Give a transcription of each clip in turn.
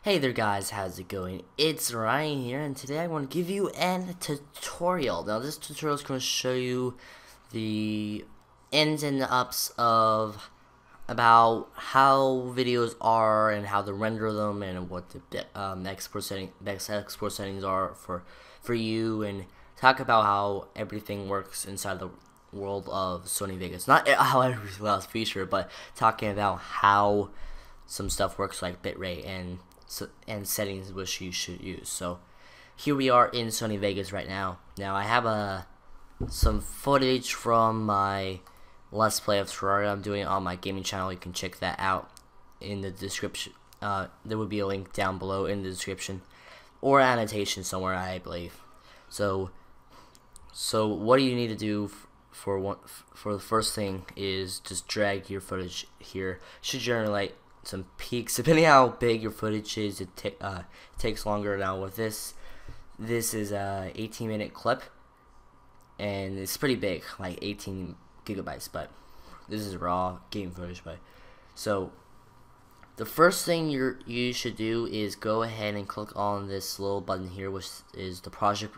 Hey there guys, how's it going? It's Ryan here, and today I want to give you a tutorial. Now this tutorial is going to show you the ins and ups of about how videos are and how to render them and what the best export settings are for you, and talk about how everything works inside the world of Sony Vegas. Not how everything else feature, but talking about how some stuff works like bitrate and settings which you should use. So here we are in Sony Vegas right now. Now I have some footage from my Let's Play of Terraria. I'm doing it on my gaming channel. You can check that out in the description. There would be a link down below in the description or annotation somewhere, I believe. So what do you need to do for the first thing is just drag your footage here. Should generate some peaks depending on how big your footage is. It takes longer. Now with this is a 18-minute clip, and it's pretty big, like 18 gigabytes, but this is raw game footage. But so the first thing you should do is go ahead and click on this little button here, which is the project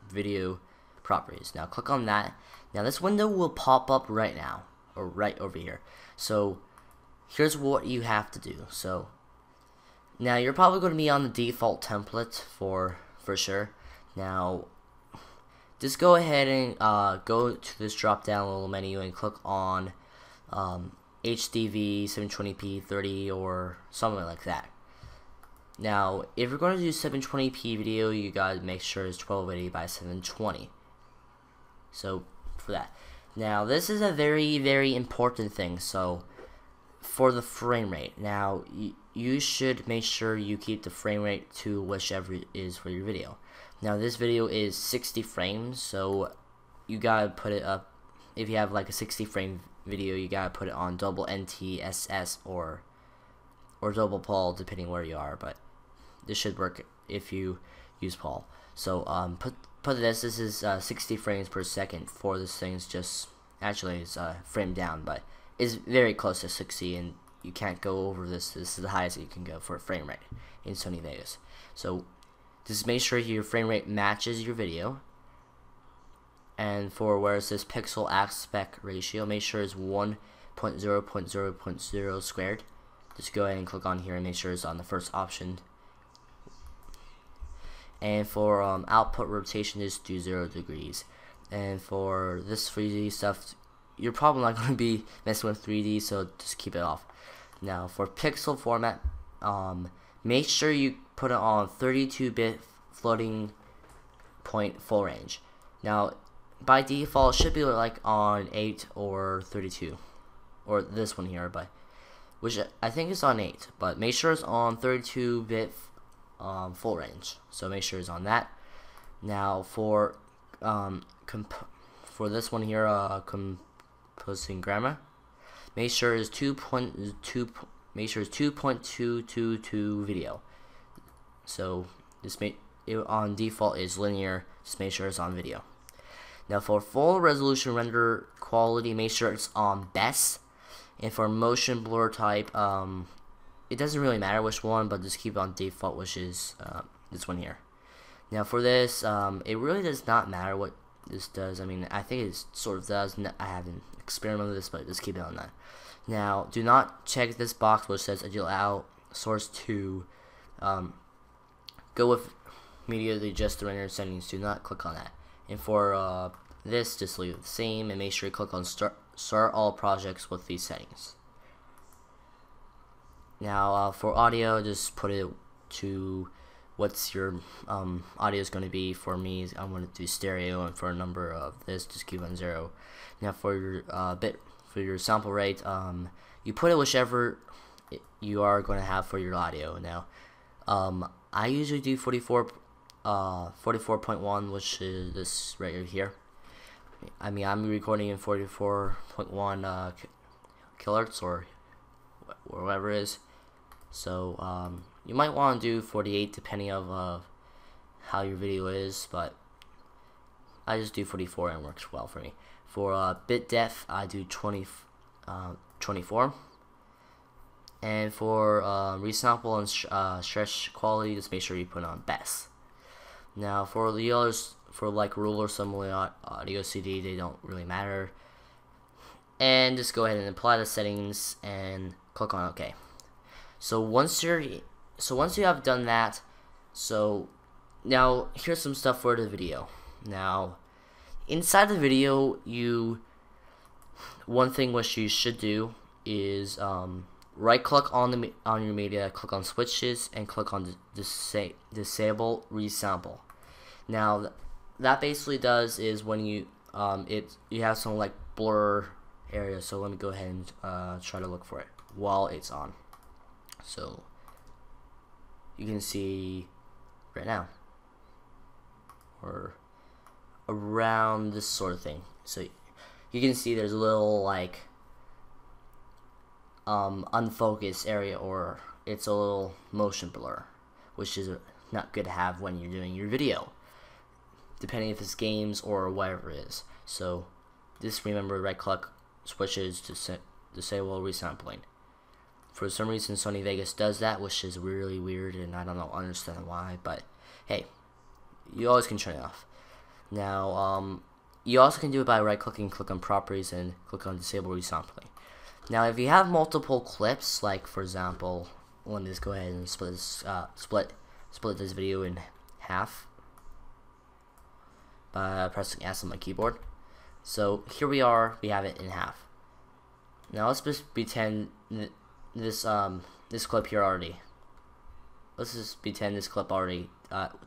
video properties. Now click on that. Now this window will pop up right now, or right over here. So here's what you have to do. So now you're probably going to be on the default template for sure. Now just go ahead and go to this drop down little menu and click on HDV 720p 30 or something like that. Now if you're going to do 720p video, you gotta make sure it's 1280 by 720. So for that, now this is a very important thing. So for the frame rate, now you should make sure you keep the frame rate to whichever is for your video. Now this video is 60 frames, so you gotta put it up. If you have like a 60 frame video, you gotta put it on double NTSS or double PAL, depending where you are. But this should work if you use PAL. So put this is 60 frames per second for this thing. It's just actually it's framed down, but is very close to 60, and you can't go over this. This is the highest that you can go for a frame rate in Sony Vegas. So just make sure your frame rate matches your video. And for where it says pixel aspect ratio, make sure it's 1.0.0.0 squared. Just go ahead and click on here and make sure it's on the first option. And for output rotation, just do 0 degrees. And for this 3D stuff, you're probably not going to be messing with 3D, so just keep it off. Now for pixel format, make sure you put it on 32-bit floating point full range. Now by default it should be like on 8 or 32, or this one here, but which I think is on 8, but make sure it's on 32-bit full range. So make sure it's on that. Now for this one here, posting grammar, make sure it's 2.22 video. So just make it on default is linear. Just make sure it's on video. Now for full resolution render quality, make sure it's on best. And for motion blur type, it doesn't really matter which one, but just keep it on default, which is this one here. Now for this, it really does not matter what this does. I mean, I think it sort of does. I haven't experimented with this, but just keep it on that. Now do not check this box which says allow source to go with immediately just the render settings. Do not click on that. And for this, just leave it the same, and make sure you click on start all projects with these settings. Now for audio, just put it to what's your audio is going to be. For me, I'm going to do stereo, and for a number of this, just keep on 0. Now for your for your sample rate, you put it whichever you are going to have for your audio. Now I usually do 44.1, which is this right here. I mean, I'm recording in 44.1 kilohertz or whatever it is. So you might want to do 48 depending of how your video is, but I just do 44 and it works well for me. For bit depth, I do 24. And for resample and stretch quality, just make sure you put on best. Now for the others, for like ruler, assembly, audio, CD, they don't really matter. And just go ahead and apply the settings and click on OK. So once you have done that, so now here's some stuff for the video. Now inside the video, one thing which you should do is right click on your media, click on switches, and click on disable resample. Now that basically does is when you have some like blur area. So let me go ahead and try to look for it while it's on. So you can see right now, or around this sort of thing. So you can see there's a little like unfocused area, or it's a little motion blur, which is not good to have when you're doing your video, depending if it's games or whatever it is. So just remember, right click, switches to disable resampling. For some reason Sony Vegas does that, which is really weird, and I don't understand why, but hey, you always can turn it off. Now you also can do it by right clicking, click on properties, and click on disable resampling. Now if you have multiple clips, like for example, let me just go ahead and split this video in half by pressing S on my keyboard. So here we have it in half. Now let's just pretend this clip here already. Let's just pretend this clip already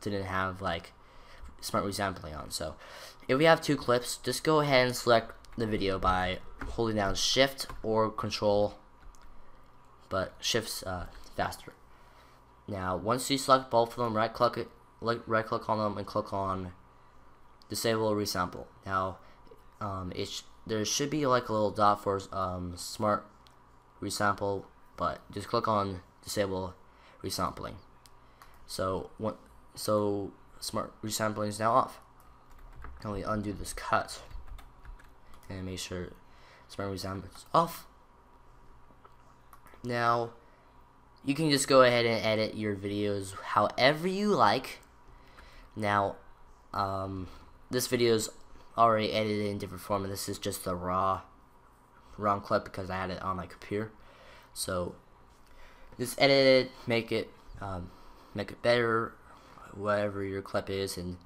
didn't have like smart resampling on. So if we have two clips, just go ahead and select the video by holding down Shift or Control, but Shift's faster. Now once you select both of them, right click on them and click on disable resample. Now there should be like a little dot for smart resample, but just click on disable resampling. So smart resampling is now off. Now we undo this cut and make sure smart resampling is off. Now you can just go ahead and edit your videos however you like. Now this video is already edited in different form, and this is just the raw clip because I had it on my computer. So just edit it, make it better, whatever your clip is, and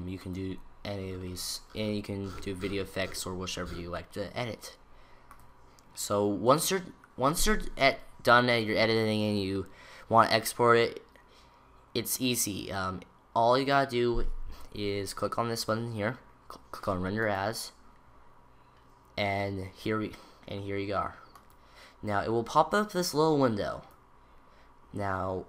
you can do any of these, and you can do video effects or whichever you like to edit. So once you're done at your editing and you want to export it, it's easy. All you gotta do is click on this button here, click on render as, and here you are. Now it will pop up this little window. Now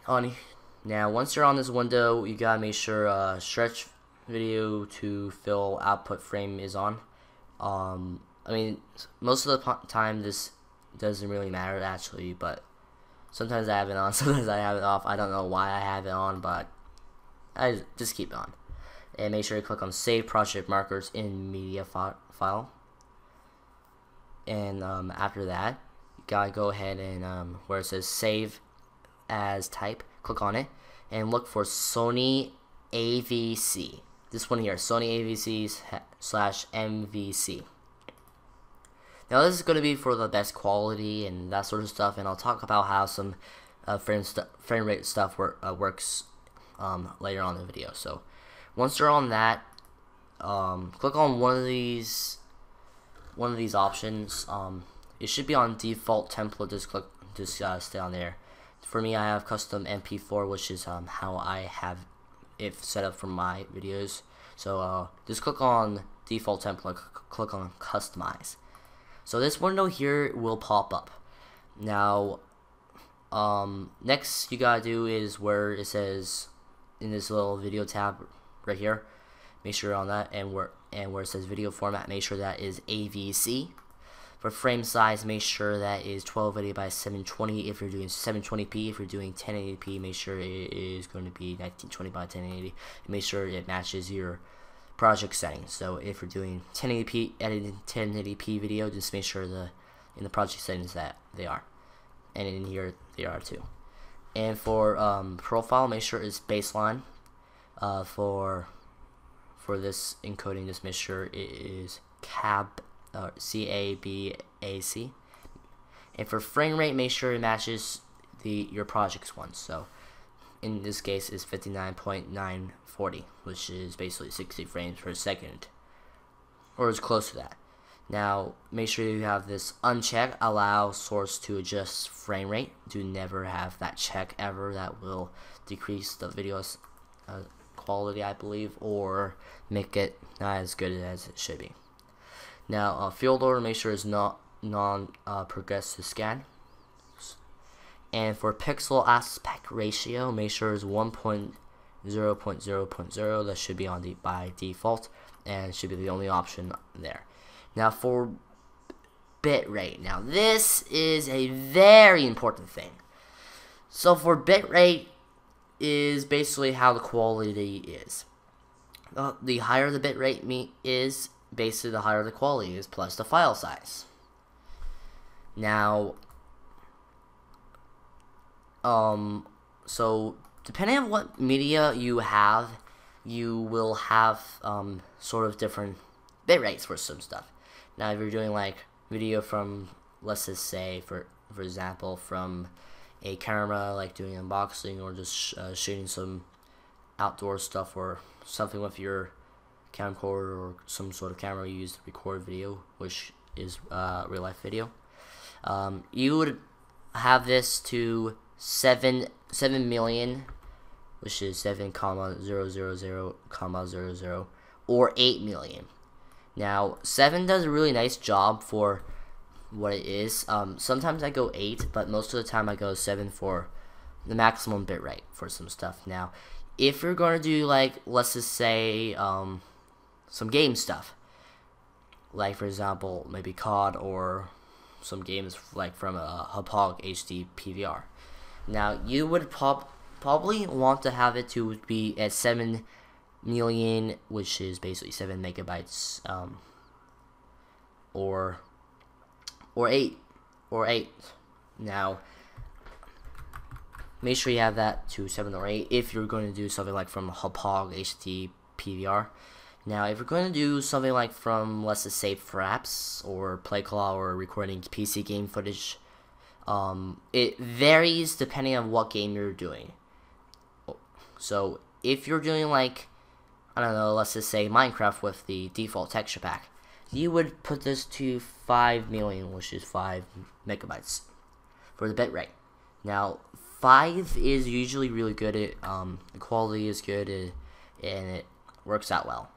once you're on this window, you gotta make sure stretch video to fill output frame is on. I mean, most of the time this doesn't really matter actually, but sometimes I have it on, sometimes I have it off. I don't know why I have it on, but I just keep it on. And make sure you click on save project markers in media file. And after that, you gotta go ahead and where it says save as type, click on it and look for Sony AVC. This one here, Sony AVC / MVC. Now this is going to be for the best quality and that sort of stuff, and I'll talk about how some frame rate stuff works later on in the video. So once you're on that, click on one of these options. It should be on default template. Just stay on there. For me, I have custom MP4, which is how I have it set up for my videos. So just click on default template, click on customize. So this window here will pop up. Now next you gotta do is where it says in this little video tab right here, make sure you're on that, and where it says video format, make sure that is AVC. For frame size, make sure that is 1280 by 720 if you're doing 720p. If you're doing 1080p, make sure it is going to be 1920 by 1080, and make sure it matches your project settings. So if you're doing 1080p, editing 1080p video, just make sure the in the project settings that they are, and in here they are too. And for profile, make sure it's baseline. For this encoding, just make sure it is CABAC. And for frame rate, make sure it matches your project's one. So in this case, is 59.940, which is basically 60 frames per second, or as close to that. Now, make sure you have this unchecked, allow source to adjust frame rate. Do never have that check ever. That will decrease the video's quality, I believe, or make it not as good as it should be. Now, field order, make sure it's not non-progressive scan. And for pixel aspect ratio, make sure it's 1.0.0.0. That should be on by default, and should be the only option there. Now for bit rate, now this is a very important thing. So for bit rate is basically how the quality is. The higher the bit rate is, basically the higher the quality is, plus the file size. Now, so depending on what media you have, you will have sort of different bit rates for some stuff. Now, if you're doing like video from, let's just say, for example, from a camera, like doing unboxing or just shooting some outdoor stuff or something with your camcorder or some sort of camera you use to record video, which is real life video, you would have this to 7 million, which is 7,000,000, or 8 million. Now 7 does a really nice job for what it is. Sometimes I go 8, but most of the time I go 7 for the maximum bit rate for some stuff. Now if you're going to do, like, let's just say some game stuff, like for example maybe COD or some games like from a Hauppauge HD PVR, now you would probably want to have it to be at 7 million, which is basically 7 megabytes, or 8. Now make sure you have that to 7 or 8 if you're going to do something like from Hauppauge HD PVR. Now if you're going to do something like from, let's just say, Fraps or PlayClaw or recording PC game footage, it varies depending on what game you're doing. So if you're doing, like, I don't know, let's just say Minecraft with the default texture pack, you would put this to 5 million, which is 5 megabytes for the bit rate. Now 5 is usually really good. The quality is good, and it works out well.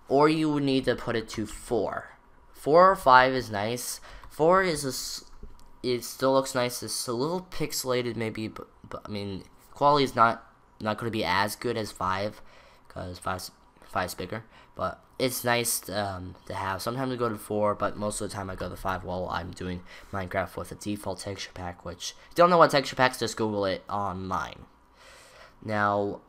Or you would need to put it to 4. 4 or 5 is nice. 4 is it still looks nice. It's a little pixelated maybe, but I mean quality is not going to be as good as 5, because 5 is bigger, but it's nice to have. Sometimes I go to 4, but most of the time I go to 5 while I'm doing Minecraft with a default texture pack, which, if you don't know what texture packs, just Google it online. Now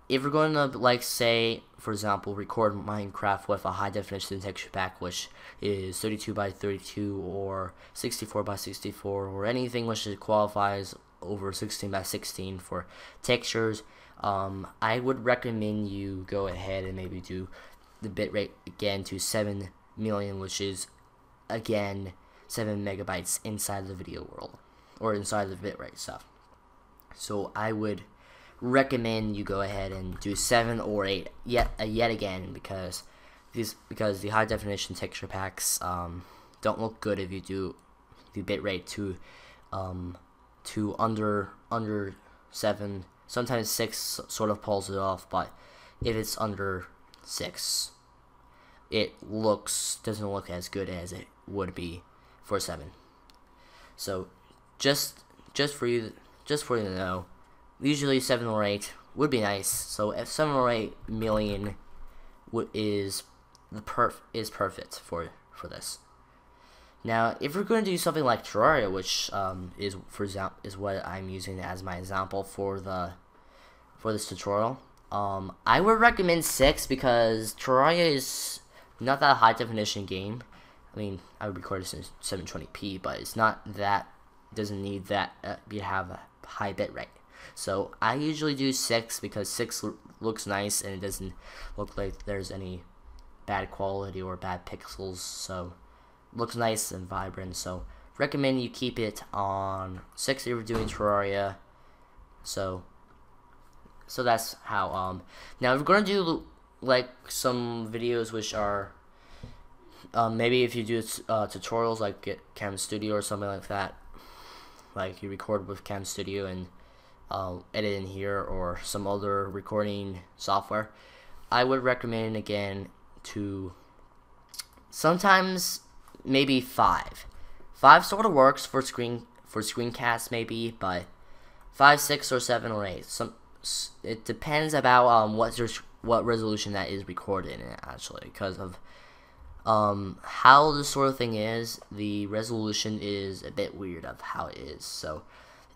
if you're going to, like, say for example, record Minecraft with a high definition texture pack, which is 32 by 32 or 64 by 64 or anything which qualifies over 16 by 16 for textures, I would recommend you go ahead and maybe do the bitrate again to 7 million, which is again 7 megabytes inside the video world, or inside the bitrate stuff. So I would recommend you go ahead and do 7 or 8 yet again, because the high definition texture packs don't look good if you do the bitrate to under 7. Sometimes 6 sort of pulls it off, but if it's under 6, it doesn't look as good as it would be for 7. So just for you to know, usually 7 or 8 would be nice. So if 7 or 8 million is perfect for this. Now, if we're going to do something like Terraria, which is what I'm using as my example for this tutorial, I would recommend 6, because Terraria is not that high definition game. I mean, I would record this in 720p, but it's not that, doesn't need that, you have a high bit rate. So I usually do 6 because 6 looks nice and it doesn't look like there's any bad quality or bad pixels, so it looks nice and vibrant. So recommend you keep it on 6 if you're doing Terraria. So that's how, now if we're gonna do like some videos which are, maybe if you do tutorials like get Cam Studio or something like that, like you record with Cam Studio and edit in here or some other recording software, I would recommend again to sometimes maybe 5 sort of works for screencasts maybe, but 5, 6, or 7 or 8, it depends about what resolution that is recorded in actually, because of how this sort of thing is. The resolution is a bit weird of how it is. So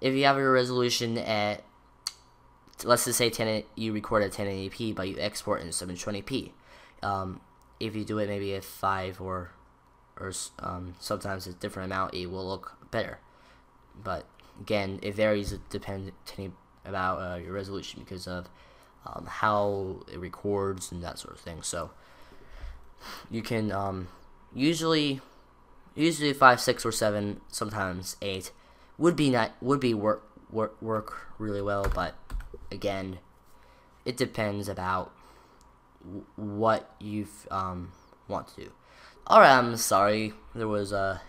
if you have your resolution at, let's just say you record at 1080p but you export in 720p, if you do it maybe at 5 or sometimes a different amount, it will look better. But again, it varies depending about your resolution because of how it records and that sort of thing. So you can usually 5, 6, or 7, sometimes 8 would work really well. But again, it depends about what you want to do. Alright, I'm sorry, there was a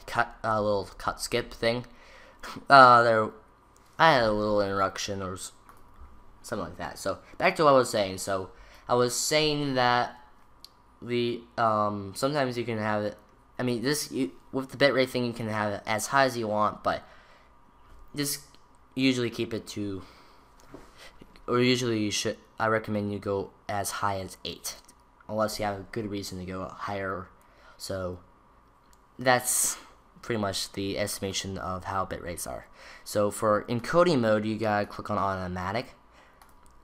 little cut skip thing. I had a little interruption or something like that. So back to what I was saying. So I was saying that the sometimes you can have it. I mean, with the bitrate thing, you can have it as high as you want, but just usually keep it to, or usually you should. I recommend you go as high as 8, unless you have a good reason to go higher. So that's pretty much the estimation of how bit rates are. So for encoding mode, you gotta click on automatic.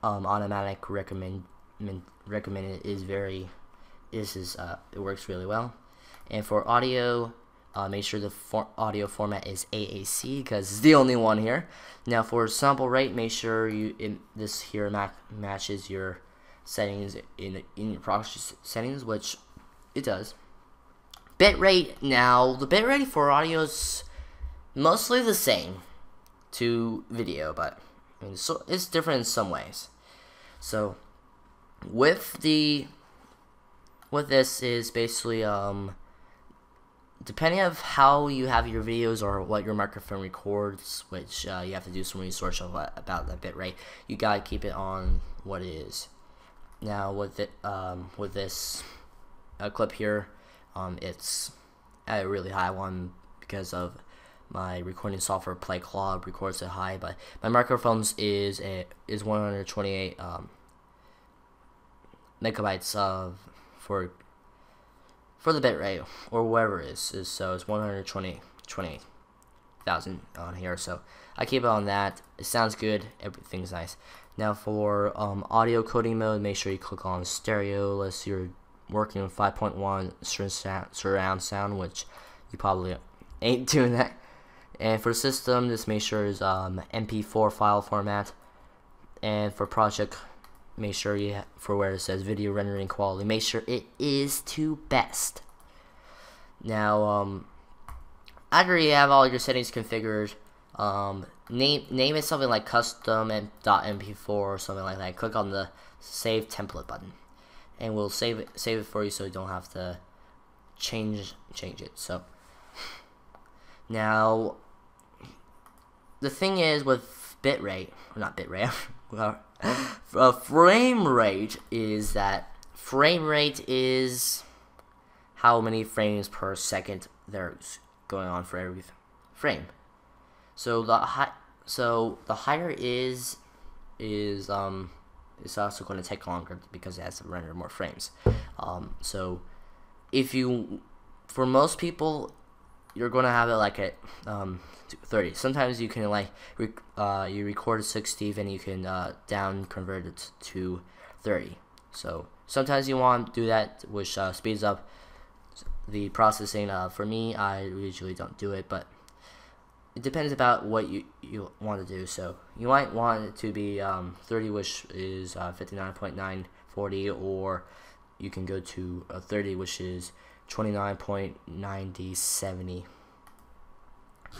Automatic recommended is it works really well. And for audio, make sure the audio format is AAC because it's the only one here. Now for sample rate, make sure this here matches your settings in your proxy settings, which it does. Bitrate, now the bitrate for audio is mostly the same to video, but I mean, so it's different in some ways. So with this is basically depending on how you have your videos or what your microphone records, which you have to do some research about the bitrate. You gotta keep it on what it is. Now with this clip here, it's at a really high one because of my recording software PlayClub records it high, but my microphone's is 128 megabytes for the bitrate or whatever it is. So it's 120,000 on here. So I keep it on that. It sounds good. Everything's nice. Now for audio coding mode, make sure you click on stereo unless you're working with 5.1 surround sound, which you probably ain't doing that. And for system, just make sure it's MP4 file format. And for project, make sure for where it says video rendering quality, make sure it is to best. Now after you have all your settings configured, name it something like custom and .mp4 or something like that. Click on the save template button, and we'll save it for you, so you don't have to change it. So now the thing is with bitrate, or not bitrate, frame rate is that frame rate is how many frames per second there's going on for every frame. So the higher is it's also going to take longer because it has to render more frames. So for most people, you're going to have it like at 30. Sometimes you can like you record at 60 and you can down convert it to 30. So sometimes you want to do that, which speeds up the processing. For me, I usually don't do it, but it depends about what you want to do. So you might want it to be 30, which is 59.940, or you can go to 30, which is 29.9070.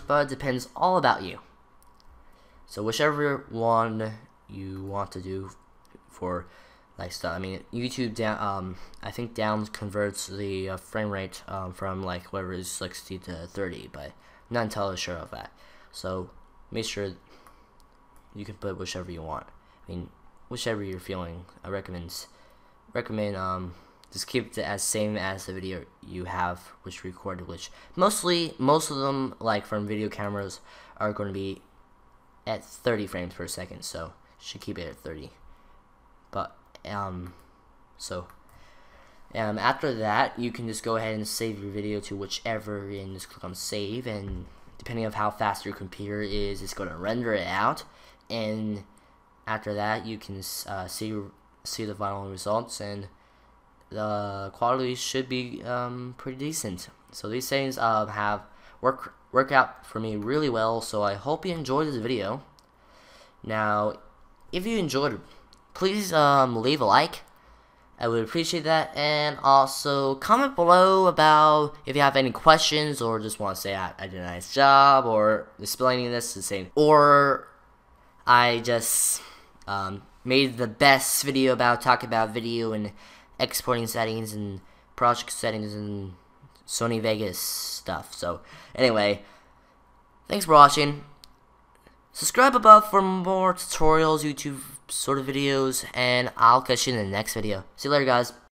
But it depends all about you. So whichever one you want to do for like stuff. I mean, YouTube down. I think down converts the frame rate from like whatever is 60 to 30, but I'm not entirely sure of that. So make sure you can put whichever you want. I mean, whichever you're feeling. I recommend just keep it as same as the video you have which recorded, which most of them, like from video cameras, are going to be at 30 frames per second, so should keep it at 30. But after that, you can just go ahead and save your video to whichever, and just click on save, and depending on how fast your computer is, it's going to render it out. And after that, you can see the final results, and the quality should be pretty decent. So these things have work out for me really well, so I hope you enjoyed this video. Now, if you enjoyed it, please leave a like. I would appreciate that, and also comment below about if you have any questions, or just want to say I did a nice job, or explaining this the same, or I just made the best video about talking about video and exporting settings and project settings and Sony Vegas stuff. So anyway, thanks for watching. Subscribe above for more tutorials, YouTube sort of videos, and I'll catch you in the next video. See you later, guys.